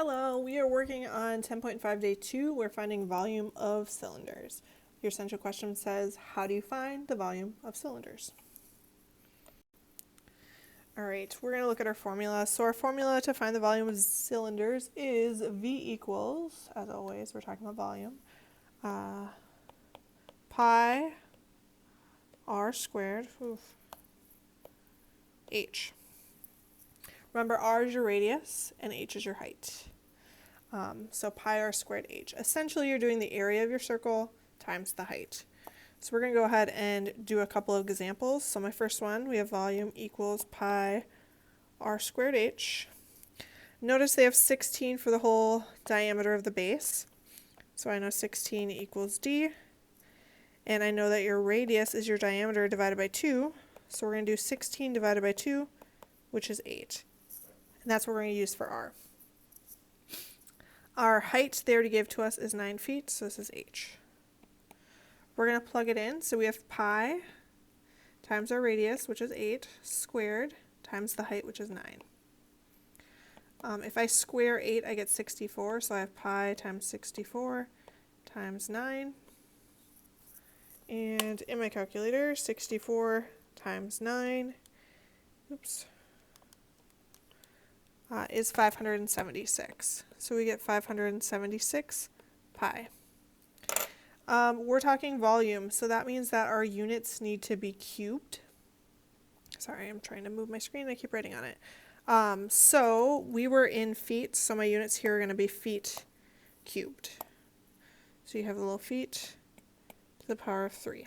Hello, we are working on 10.5 day 2. We're finding volume of cylinders. Your central question says, how do you find the volume of cylinders? Alright, we're going to look at our formula. So our formula to find the volume of cylinders is V equals, as always, we're talking about volume, pi r squared, h. Remember, r is your radius and h is your height. So pi r squared h. Essentially, you're doing the area of your circle times the height. So we're going to go ahead and do a couple of examples. So my first one, we have volume equals pi r squared h. Notice they have 16 for the whole diameter of the base. So I know 16 equals d. And I know that your radius is your diameter divided by 2. So we're going to do 16 divided by 2, which is 8. And that's what we're going to use for r. Our height they already gave to us is 9 feet, so this is h. We're going to plug it in, so we have pi times our radius, which is 8, squared, times the height, which is 9. If I square 8, I get 64, so I have pi times 64 times 9. And in my calculator, 64 times 9, is 576. So we get 576 pi. We're talking volume, so that means that our units need to be cubed. Sorry, I'm trying to move my screen. I keep writing on it. So we were in feet, so my units here are going to be feet cubed. So you have the little feet to the power of 3.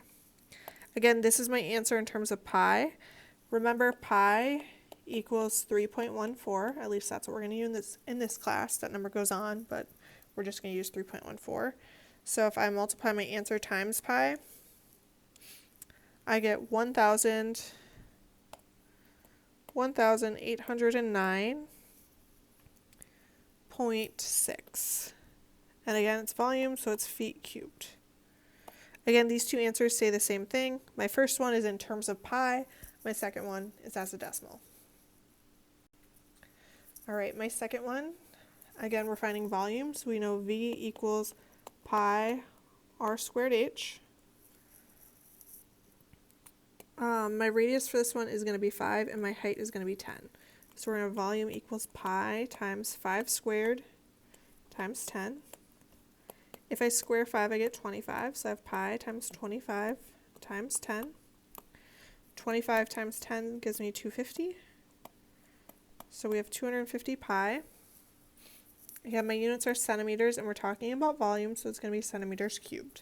Again, this is my answer in terms of pi. Remember, pi equals 3.14. At least that's what we're going to use in this class. That number goes on, but we're just going to use 3.14. So if I multiply my answer times pi, I get 1,809.6. And again, it's volume, so it's feet cubed. Again, these two answers say the same thing. My first one is in terms of pi. My second one is as a decimal. All right, my second one, again, we're finding volume, so we know V equals pi r squared h. My radius for this one is going to be 5, and my height is going to be 10. So we're going to have volume equals pi times 5 squared times 10. If I square 5, I get 25, so I have pi times 25 times 10. 25 times 10 gives me 250. So we have 250 pi. Again, my units are centimeters, and we're talking about volume, so it's going to be centimeters cubed.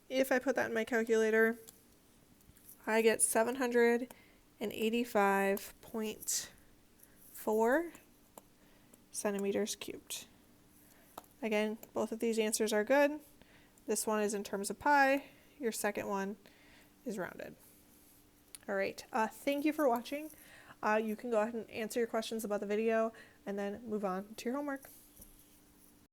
If I put that in my calculator, I get 785.4 centimeters cubed. Again, both of these answers are good. This one is in terms of pi. Your second one is rounded. All right, thank you for watching. You can go ahead and answer your questions about the video and then move on to your homework.